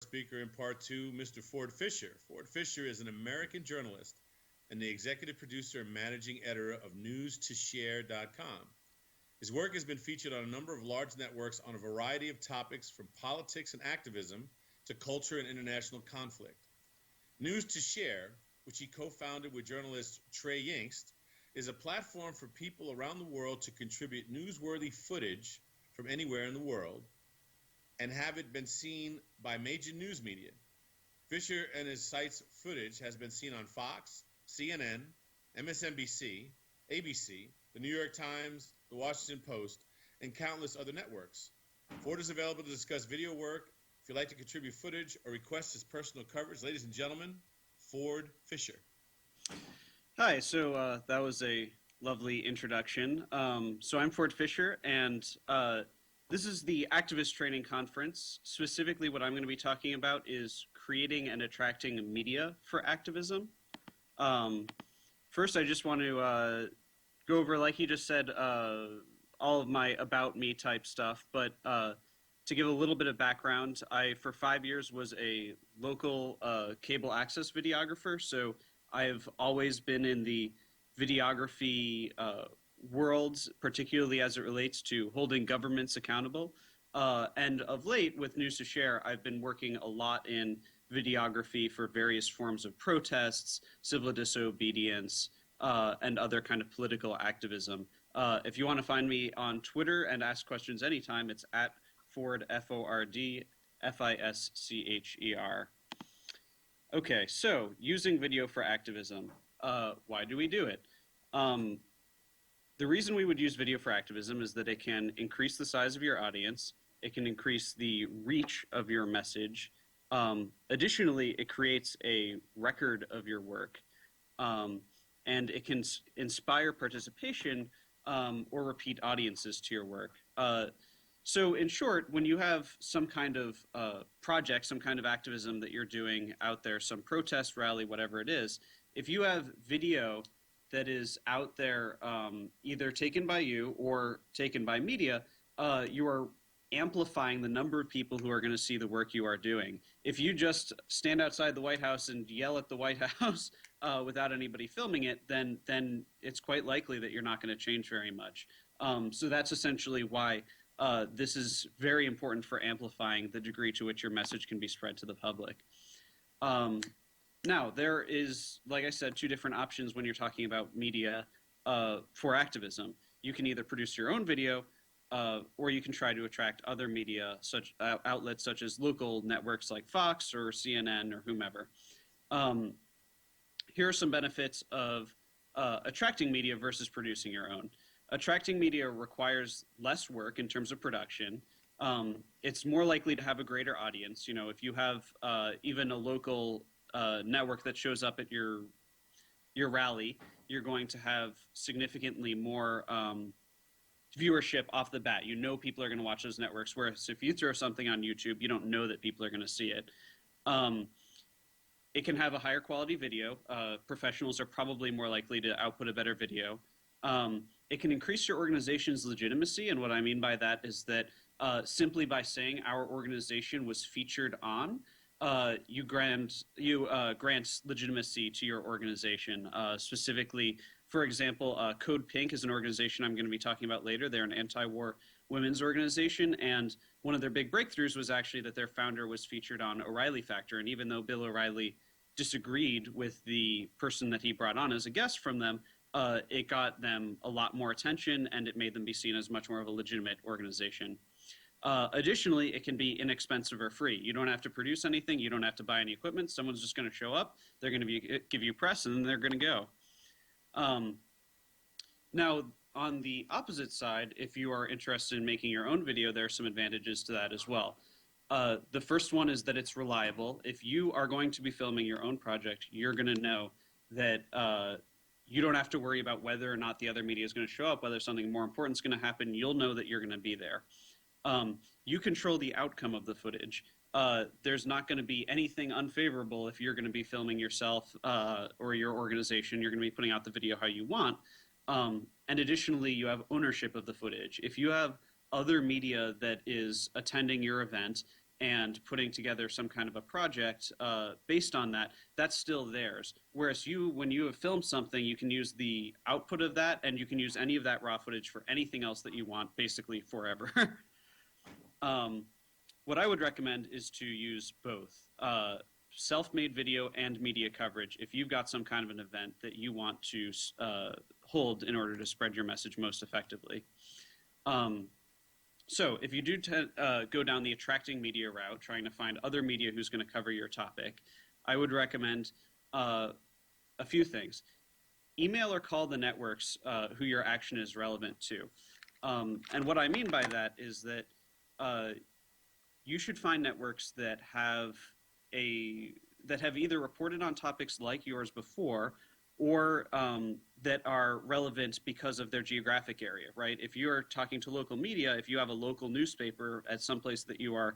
speaker in part two, Mr. Ford Fischer. Ford Fischer is an American journalist and the executive producer and managing editor of news2share.com. His work has been featured on a number of large networks on a variety of topics from politics and activism to culture and international conflict. News to Share, which he co-founded with journalist Trey Yingst, is a platform for people around the world to contribute newsworthy footage from anywhere in the world and have it been seen by major news media. Fischer and his site's footage has been seen on Fox, CNN, MSNBC, ABC, the New York Times, the Washington Post, and countless other networks. Ford is available to discuss video work. If you'd like to contribute footage or request his personal coverage, ladies and gentlemen, Ford Fischer. Hi, so that was a lovely introduction. So I'm Ford Fischer, and this is the Activist Training Conference. Specifically, what I'm going to be talking about is creating and attracting media for activism. First, I just want to go over, like he just said, all of my about me type stuff, but to give a little bit of background, I, for 5 years, was a local cable access videographer, so I've always been in the videography world, particularly as it relates to holding governments accountable. And of late, with News to Share, I've been working a lot in videography for various forms of protests, civil disobedience, and other kind of political activism. If you want to find me on Twitter and ask questions anytime, it's at Ford, F-O-R-D, F-I-S-C-H-E-R. Okay, so using video for activism. Why do we do it? The reason we would use video for activism is that it can increase the size of your audience, it can increase the reach of your message. Additionally, it creates a record of your work, and it can inspire participation or repeat audiences to your work. So in short, when you have some kind of project, some kind of activism that you're doing out there, some protest, rally, whatever it is, if you have video that is out there either taken by you or taken by media, you are amplifying the number of people who are going to see the work you are doing. If you just stand outside the White House and yell at the White House without anybody filming it, then it's quite likely that you're not going to change very much. So that's essentially why this is very important for amplifying the degree to which your message can be spread to the public. Now, there is, like I said, two different options when you're talking about media for activism. You can either produce your own video, or you can try to attract other media, such outlets such as local networks like Fox or CNN or whomever. Here are some benefits of attracting media versus producing your own. Attracting media requires less work in terms of production. It's more likely to have a greater audience. You know, if you have even a local network that shows up at your rally, you're going to have significantly more viewership off the bat. You know people are going to watch those networks, whereas if you throw something on YouTube, you don't know that people are going to see it. It can have a higher quality video. Professionals are probably more likely to output a better video. It can increase your organization's legitimacy, and what I mean by that is that simply by saying our organization was featured on, you grant legitimacy to your organization. Specifically, for example, Code Pink is an organization I'm going to be talking about later. They're an anti-war women's organization, and one of their big breakthroughs was actually that their founder was featured on O'Reilly Factor, and even though Bill O'Reilly disagreed with the person that he brought on as a guest from them, it got them a lot more attention, and it made them be seen as much more of a legitimate organization. Additionally, it can be inexpensive or free. You don't have to produce anything. You don't have to buy any equipment. Someone's just going to show up. They're going to give you press, and then they're going to go. Now, on the opposite side, if you are interested in making your own video, there are some advantages to that as well. The first one is that it's reliable. If you are going to be filming your own project, you're going to know that you don't have to worry about whether or not the other media is going to show up, whether something more important is going to happen. You'll know that you're going to be there. You control the outcome of the footage. There's not going to be anything unfavorable if you're going to be filming yourself or your organization. You're going to be putting out the video how you want. And additionally, you have ownership of the footage. If you have other media that is attending your event and putting together some kind of a project based on that, that's still theirs. Whereas when you have filmed something, you can use the output of that, and you can use any of that raw footage for anything else that you want, basically forever. What I would recommend is to use both self-made video and media coverage if you've got some kind of an event that you want to hold in order to spread your message most effectively. So if you do go down the attracting media route, trying to find other media who's going to cover your topic, I would recommend a few things. Email or call the networks who your action is relevant to. And what I mean by that is that you should find networks that have either reported on topics like yours before, or that are relevant because of their geographic area, right? If you're talking to local media, if you have a local newspaper at some place that you are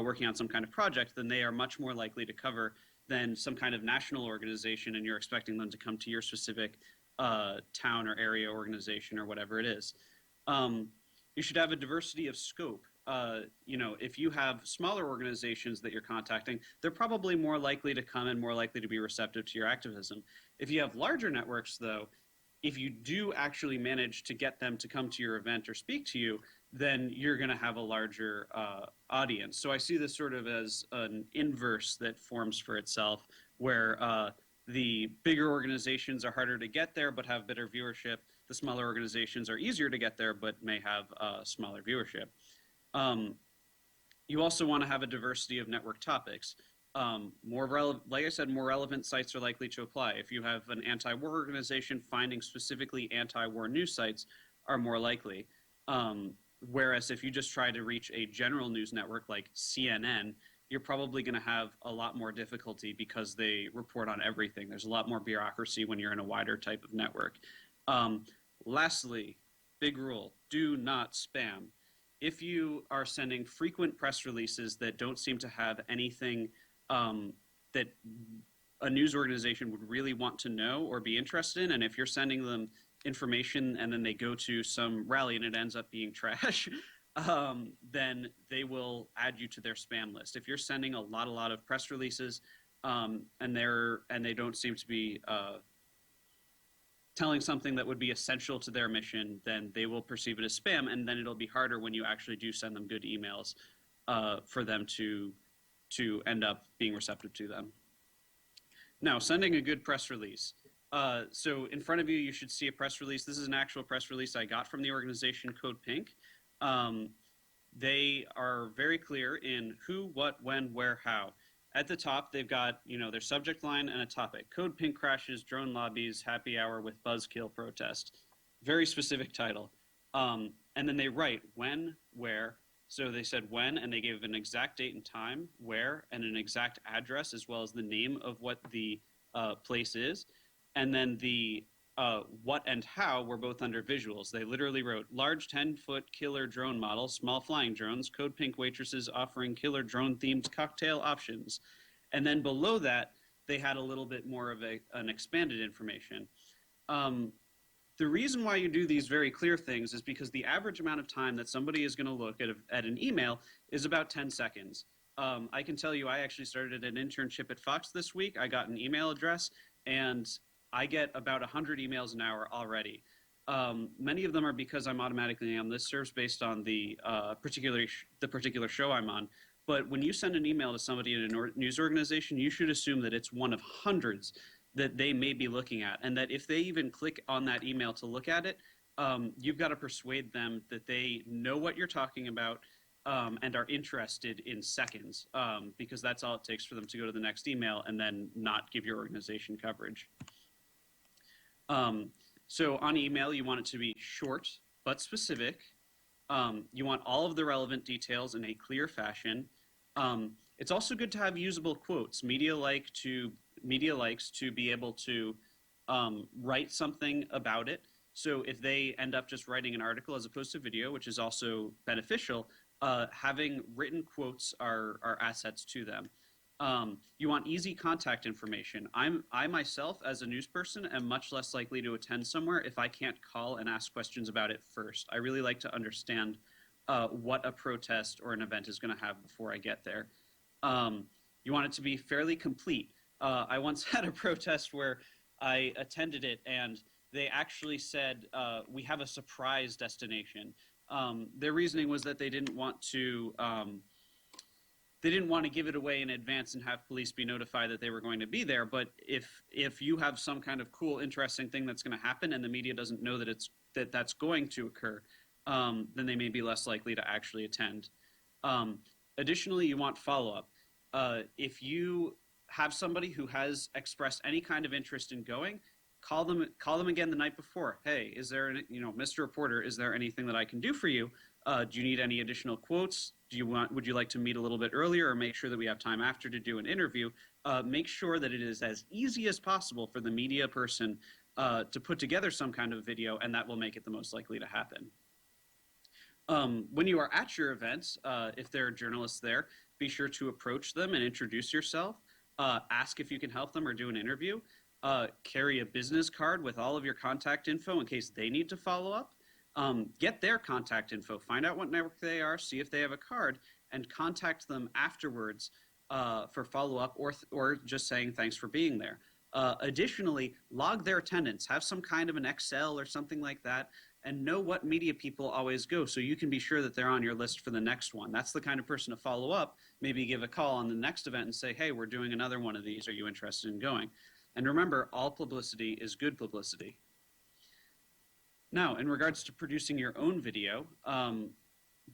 working on some kind of project, then they are much more likely to cover than some kind of national organization, and you're expecting them to come to your specific town or area organization or whatever it is. You should have a diversity of scope. If you have smaller organizations that you're contacting, they're probably more likely to come and more likely to be receptive to your activism. If you have larger networks, though, if you do actually manage to get them to come to your event or speak to you, then you're going to have a larger audience. So I see this sort of as an inverse that forms for itself, where the bigger organizations are harder to get there but have better viewership. The smaller organizations are easier to get there but may have smaller viewership. You also want to have a diversity of network topics. Like I said, more relevant sites are likely to apply. If you have an anti-war organization, finding specifically anti-war news sites are more likely. Whereas if you just try to reach a general news network like CNN, you're probably going to have a lot more difficulty because they report on everything. There's a lot more bureaucracy when you're in a wider type of network. Lastly, big rule, do not spam. If you are sending frequent press releases that don't seem to have anything that a news organization would really want to know or be interested in, and if you're sending them information and then they go to some rally and it ends up being trash, then they will add you to their spam list. If you're sending a lot of press releases and they don't seem to be telling something that would be essential to their mission, then they will perceive it as spam, and then it'll be harder when you actually do send them good emails for them to end up being receptive to them. Now, sending a good press release. So in front of you, you should see a press release. This is an actual press release I got from the organization Code Pink. They are very clear in who, what, when, where, how. At the top, they've got their subject line and a topic. Code Pink crashes, drone lobbies, happy hour with buzzkill protest. Very specific title. And then they write when, where. So they said when, and they gave an exact date and time, where, and an exact address, as well as the name of what the place is. And then the what and how were both under visuals. They literally wrote, large 10-foot killer drone model, small flying drones, Code Pink waitresses offering killer drone-themed cocktail options. And then below that, they had a little bit more of an expanded information. The reason why you do these very clear things is because the average amount of time that somebody is going to look at an email is about 10 seconds. I can tell you I actually started an internship at Fox this week. I got an email address, and I get about 100 emails an hour already. Many of them are because I'm automatically on listservs based on the particular show I'm on. But when you send an email to somebody in a news organization, you should assume that it's one of hundreds that they may be looking at, and that if they even click on that email to look at it, you've got to persuade them that they know what you're talking about and are interested in seconds, because that's all it takes for them to go to the next email and then not give your organization coverage. So on email, you want it to be short but specific. You want all of the relevant details in a clear fashion. It's also good to have usable quotes. Media likes to be able to write something about it. So if they end up just writing an article as opposed to video, which is also beneficial, having written quotes are assets to them. You want easy contact information. I myself, as a news person, am much less likely to attend somewhere if I can't call and ask questions about it first. I really like to understand what a protest or an event is going to have before I get there. You want it to be fairly complete. I once had a protest where I attended it, and they actually said, we have a surprise destination. Their reasoning was that they didn't want to give it away in advance and have police be notified that they were going to be there. But if you have some kind of cool, interesting thing that's going to happen and the media doesn't know that that's going to occur, then they may be less likely to actually attend. Additionally, you want follow-up. If you have somebody who has expressed any kind of interest in going, call them again the night before. Hey, is there, Mr. Reporter, is there anything that I can do for you? Do you need any additional quotes? Would you like to meet a little bit earlier, or make sure that we have time after to do an interview? Make sure that it is as easy as possible for the media person to put together some kind of video, and that will make it the most likely to happen. When you are at your events, if there are journalists there, be sure to approach them and introduce yourself. Ask if you can help them or do an interview. Carry a business card with all of your contact info in case they need to follow up. Get their contact info. Find out what network they are, see if they have a card, and contact them afterwards for follow-up or just saying thanks for being there. Additionally, log their attendance. Have some kind of an Excel or something like that, and know what media people always go so you can be sure that they're on your list for the next one. That's the kind of person to follow up. Maybe give a call on the next event and say, hey, we're doing another one of these. Are you interested in going? And remember, all publicity is good publicity. Now, in regards to producing your own video,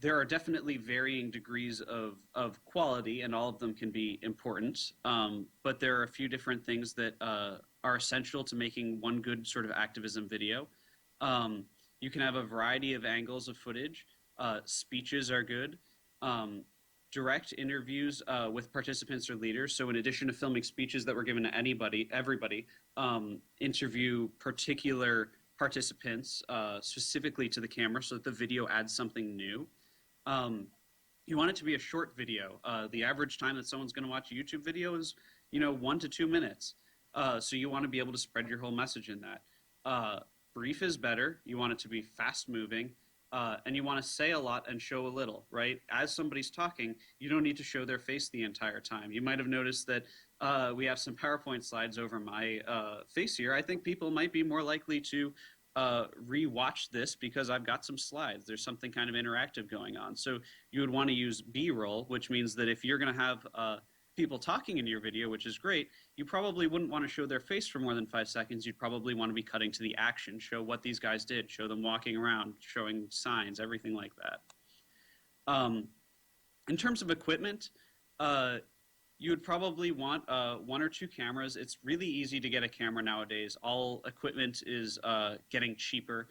there are definitely varying degrees of quality, and all of them can be important. But there are a few different things that are essential to making one good sort of activism video. You can have a variety of angles of footage. Speeches are good. Direct interviews with participants or leaders. So in addition to filming speeches that were given to everybody, interview particular participants specifically to the camera so that the video adds something new. You want it to be a short video. The average time that someone's going to watch a YouTube video is, 1 to 2 minutes. So you want to be able to spread your whole message in that. Brief is better. You want it to be fast moving. And you want to say a lot and show a little, right? As somebody's talking, you don't need to show their face the entire time. You might have noticed that we have some PowerPoint slides over my face here. I think people might be more likely to re-watch this because I've got some slides. There's something kind of interactive going on. So you would want to use B-roll, which means that if you're going to have people talking in your video, which is great, you probably wouldn't want to show their face for more than 5 seconds. You'd probably want to be cutting to the action, show what these guys did, show them walking around, showing signs, everything like that. In terms of equipment, you would probably want 1 or 2 cameras. It's really easy to get a camera nowadays. All equipment is getting cheaper.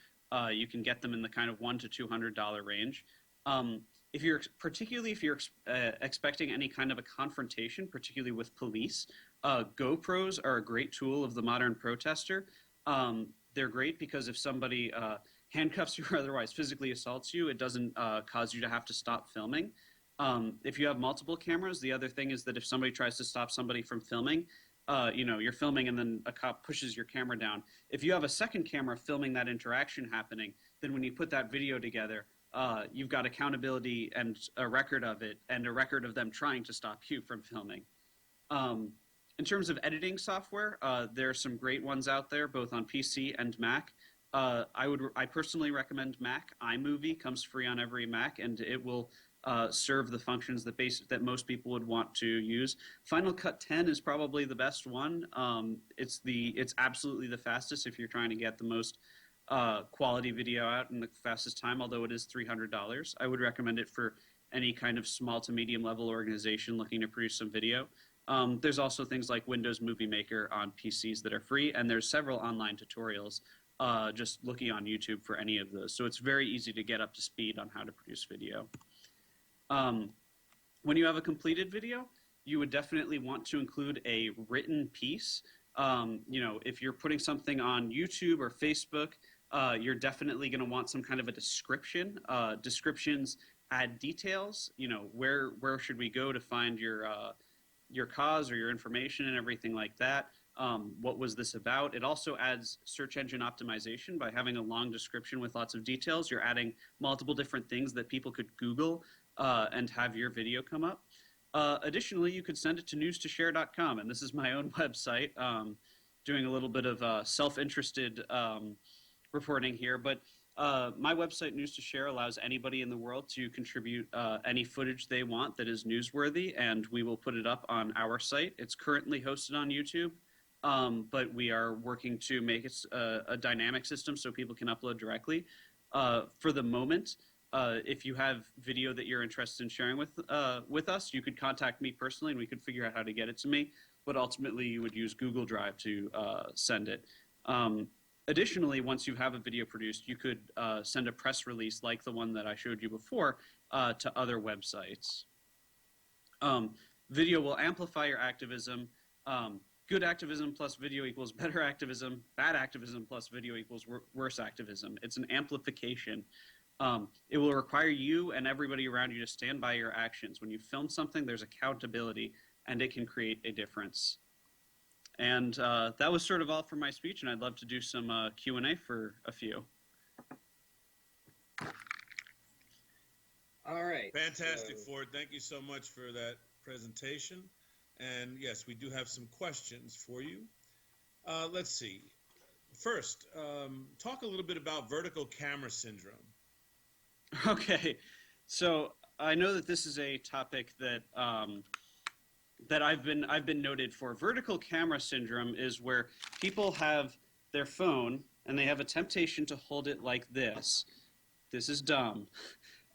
You can get them in the kind of $100 to $200 range. If you're expecting any kind of a confrontation, particularly with police, GoPros are a great tool of the modern protester. They're great because if somebody handcuffs you or otherwise physically assaults you, it doesn't cause you to have to stop filming. If you have multiple cameras, the other thing is that if somebody tries to stop somebody from filming, you're filming and then a cop pushes your camera down. If you have a second camera filming that interaction happening, then when you put that video together, you've got accountability and a record of it and a record of them trying to stop you from filming. In terms of editing software, there are some great ones out there, both on PC and Mac. I personally recommend Mac. iMovie comes free on every Mac, and it will serve the functions that most people would want to use. Final Cut 10 is probably the best one. It's absolutely the fastest if you're trying to get the most quality video out in the fastest time, although it is $300. I would recommend it for any kind of small to medium level organization looking to produce some video. There's also things like Windows Movie Maker on PCs that are free, and there's several online tutorials just looking on YouTube for any of those. So it's very easy to get up to speed on how to produce video. When you have a completed video, you would definitely want to include a written piece. If you're putting something on YouTube or Facebook, you're definitely going to want some kind of a description. Descriptions add details. Where should we go to find your cause or your information and everything like that. what was this about. It also adds search engine optimization by having a long description with lots of details. You're adding multiple different things that people could Google and have your video come up. Additionally, you could send it to newstoshare.com, and this is my own website, doing a little bit of self-interested reporting here, but my website, News to Share, allows anybody in the world to contribute any footage they want that is newsworthy, and we will put it up on our site. It's currently hosted on YouTube, but we are working to make it a dynamic system so people can upload directly. For the moment, if you have video that you're interested in sharing with us, you could contact me personally, and we could figure out how to get it to me. But ultimately, you would use Google Drive to send it. Additionally, once you have a video produced, you could send a press release like the one that I showed you before to other websites. Video will amplify your activism. Good activism plus video equals better activism. Bad activism plus video equals worse activism. It's an amplification. It will require you and everybody around you to stand by your actions. When you film something, there's accountability, and it can create a difference. And that was sort of all for my speech, and I'd love to do some Q&A for a few. All right. Fantastic, Ford. Thank you so much for that presentation. And yes, we do have some questions for you. Let's see. First, talk a little bit about vertical camera syndrome. Okay. So I know that this is a topic that that I've been noted for. Vertical camera syndrome is where people have their phone and they have a temptation to hold it like this. This is dumb.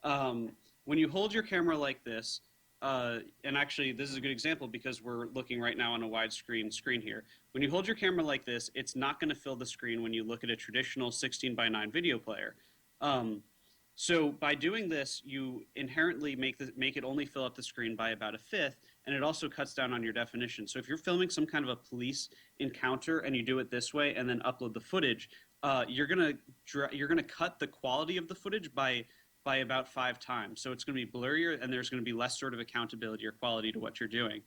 When you hold your camera like this, and actually this is a good example because we're looking right now on a widescreen screen here. When you hold your camera like this, it's not going to fill the screen when you look at a traditional 16:9 video player. So by doing this, you inherently make it only fill up the screen by about a fifth, and it also cuts down on your definition. So if you're filming some kind of a police encounter and you do it this way and then upload the footage, you're gonna cut the quality of the footage by about 5 times. So it's going to be blurrier, and there's going to be less sort of accountability or quality to what you're doing.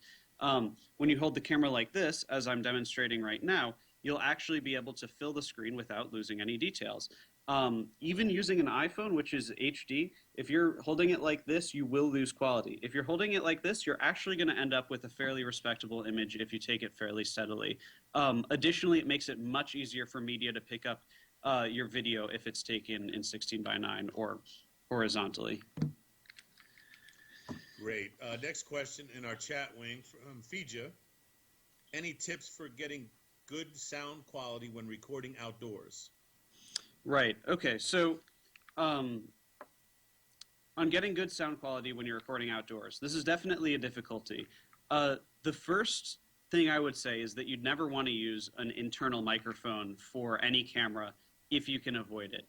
When you hold the camera like this, as I'm demonstrating right now, you'll actually be able to fill the screen without losing any details. Even using an iPhone, which is HD, if you're holding it like this, you will lose quality. If you're holding it like this, you're actually going to end up with a fairly respectable image if you take it fairly steadily. Additionally, it makes it much easier for media to pick up your video if it's taken in 16:9 or horizontally. Great. Next question in our chat wing from Fija. Any tips for getting good sound quality when recording outdoors? Right. Okay. So on getting good sound quality when you're recording outdoors, this is definitely a difficulty. The first thing I would say is that you'd never want to use an internal microphone for any camera if you can avoid it.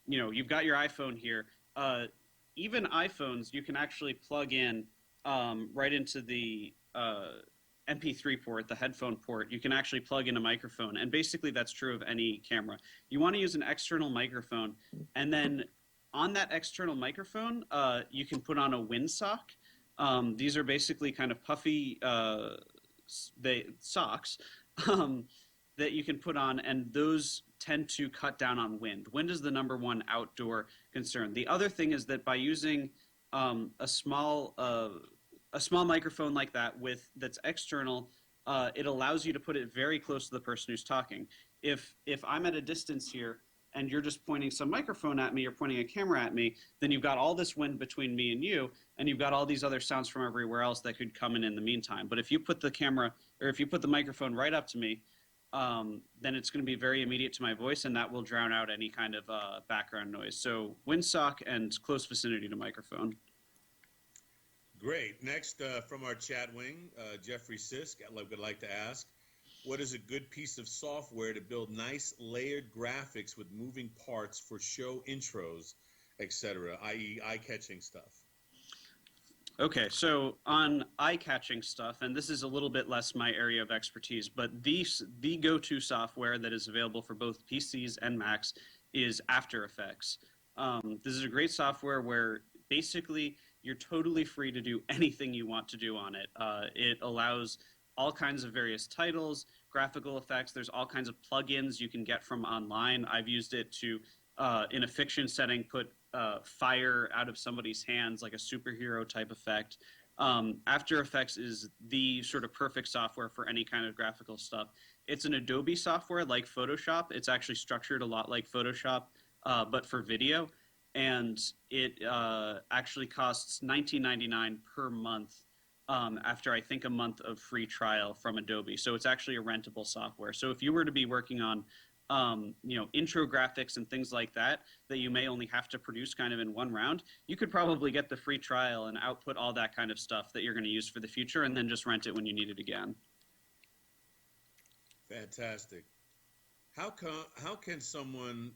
You know, you've got your iPhone here. Even iPhones, you can actually plug in right into the MP3 port, the headphone port. You can actually plug in a microphone, and basically that's true of any camera. You want to use an external microphone, and then on that external microphone, you can put on a windsock. These are basically kind of puffy socks that you can put on, and those tend to cut down on wind. Wind is the number one outdoor concern. The other thing is that by using a small microphone like that that's external, it allows you to put it very close to the person who's talking. If I'm at a distance here and you're just pointing some microphone at me or pointing a camera at me, then you've got all this wind between me and you, and you've got all these other sounds from everywhere else that could come in the meantime. But if you put the camera, or if you put the microphone right up to me, then it's going to be very immediate to my voice, and that will drown out any kind of background noise. So windsock and close vicinity to microphone. Great. Next, from our chat wing, Jeffrey Sisk would like to ask, what is a good piece of software to build nice layered graphics with moving parts for show intros, etc., i.e. eye-catching stuff? Okay, so on eye-catching stuff, and this is a little bit less my area of expertise, but the go-to software that is available for both PCs and Macs is After Effects. This is a great software where basically you're totally free to do anything you want to do on it. It allows all kinds of various titles, graphical effects. There's all kinds of plugins you can get from online. I've used it to, in a fiction setting, put fire out of somebody's hands, like a superhero type effect. After Effects is the sort of perfect software for any kind of graphical stuff. It's an Adobe software like Photoshop. It's actually structured a lot like Photoshop, but for video. And it actually costs $19.99 per month after, I think, a month of free trial from Adobe. So it's actually a rentable software. So if you were to be working on intro graphics and things like that you may only have to produce kind of in one round, you could probably get the free trial and output all that kind of stuff that you're going to use for the future, and then just rent it when you need it again. Fantastic. How can someone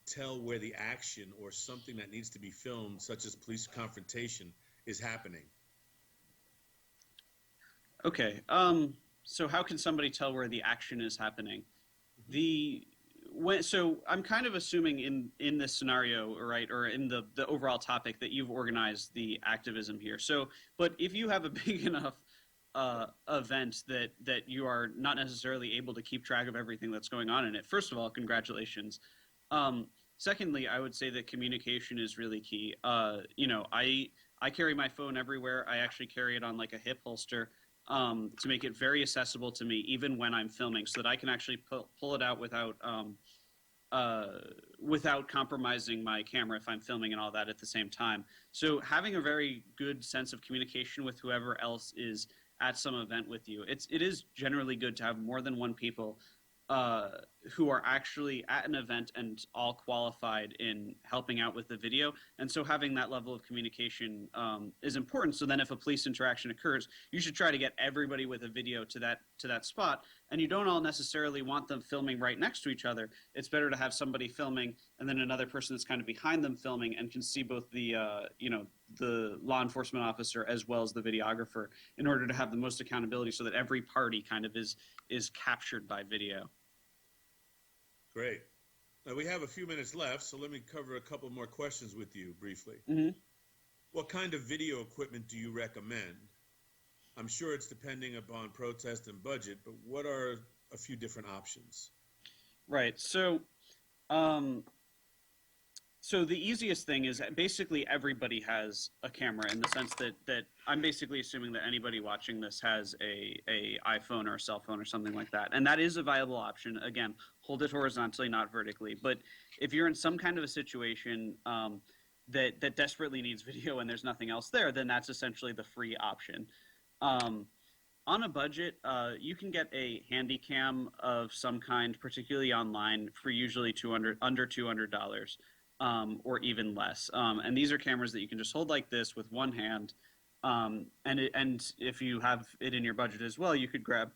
tell where the action or something that needs to be filmed, such as police confrontation, is happening? Okay. So how can somebody tell where the action is happening? So I'm kind of assuming in this scenario, right, or in the overall topic, that you've organized the activism here. So, but if you have a big enough event that you are not necessarily able to keep track of everything that's going on in it, first of all, congratulations. Secondly, I would say that communication is really key. I carry my phone everywhere. I actually carry it on like a hip holster to make it very accessible to me, even when I'm filming, so that I can actually pull it out without compromising my camera if I'm filming and all that at the same time. So having a very good sense of communication with whoever else is at some event with you. It is generally good to have more than one people who are actually at an event and all qualified in helping out with the video. And so having that level of communication is important. So then if a police interaction occurs, you should try to get everybody with a video to that spot. And you don't all necessarily want them filming right next to each other. It's better to have somebody filming and then another person that's kind of behind them filming and can see both the law enforcement officer as well as the videographer, in order to have the most accountability, so that every party kind of is captured by video. Great. Now we have a few minutes left, so let me cover a couple more questions with you briefly. Mm-hmm. What kind of video equipment do you recommend? I'm sure it's depending upon protest and budget, but what are a few different options? Right. So the easiest thing is basically everybody has a camera, in the sense that I'm basically assuming that anybody watching this has a iPhone or a cell phone or something like that. And that is a viable option. Again, hold it horizontally, not vertically. But if you're in some kind of a situation that desperately needs video and there's nothing else there, then that's essentially the free option. On a budget, you can get a handy cam of some kind, particularly online, for usually under $200. Or even less. And these are cameras that you can just hold like this with one hand. And if you have it in your budget as well, you could grab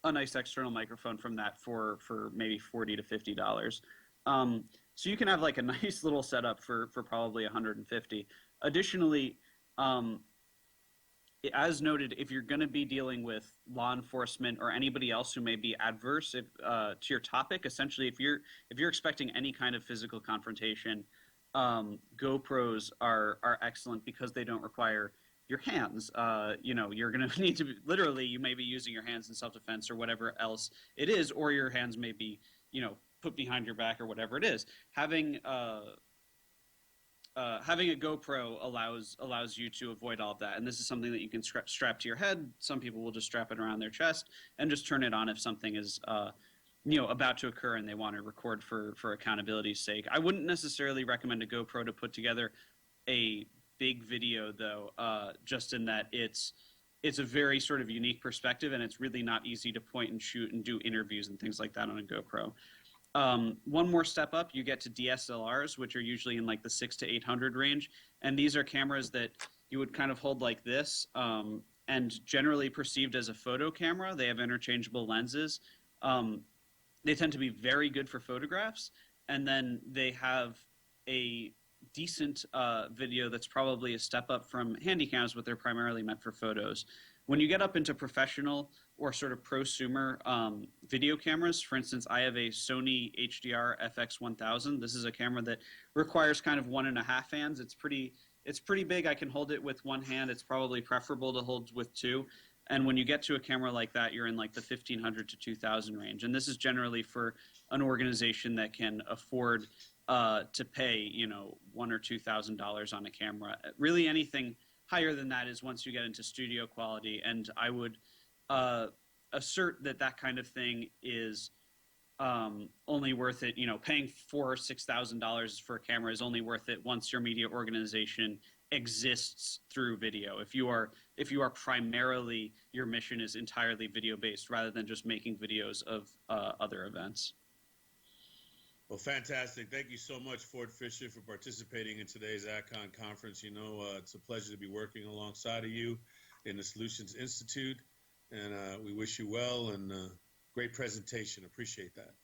a nice external microphone from that for maybe $40 to $50. So you can have like a nice little setup for probably $150. Additionally, as noted, if you're going to be dealing with law enforcement or anybody else who may be adverse to your topic, essentially, if you're expecting any kind of physical confrontation, GoPros are excellent because they don't require your hands. You're going to need to literally, you may be using your hands in self-defense or whatever else it is, or your hands may be, put behind your back or whatever it is. Having a GoPro allows you to avoid all of that, and this is something that you can strap to your head. Some people will just strap it around their chest and just turn it on if something is about to occur and they want to record for accountability's sake. I wouldn't necessarily recommend a GoPro to put together a big video, though, just in that it's a very sort of unique perspective, and it's really not easy to point and shoot and do interviews and things like that on a GoPro. One more step up, you get to DSLRs, which are usually in like the 600 to 800 range. And these are cameras that you would kind of hold like this, and generally perceived as a photo camera. They have interchangeable lenses. They tend to be very good for photographs. And then they have a decent video that's probably a step up from handycams, but they're primarily meant for photos. When you get up into professional or sort of prosumer video cameras, for instance, I have a Sony HDR FX1000. This is a camera that requires kind of 1.5 hands. It's pretty big. I can hold it with one hand. It's probably preferable to hold with two. And when you get to a camera like that, you're in like the 1,500 to 2,000 range. And this is generally for an organization that can afford to pay, you know, $1,000 or $2,000 on a camera. Really, anything higher than that is once you get into studio quality. And I would assert that that kind of thing is only worth it. You know, paying $4,000 or $6,000 for a camera is only worth it once your media organization exists through video. If you are primarily, your mission is entirely video based rather than just making videos of other events. Well, fantastic. Thank you so much, Ford Fischer, for participating in today's ActCon conference. You know, it's a pleasure to be working alongside of you in the Solutions Institute, and we wish you well, and great presentation. Appreciate that.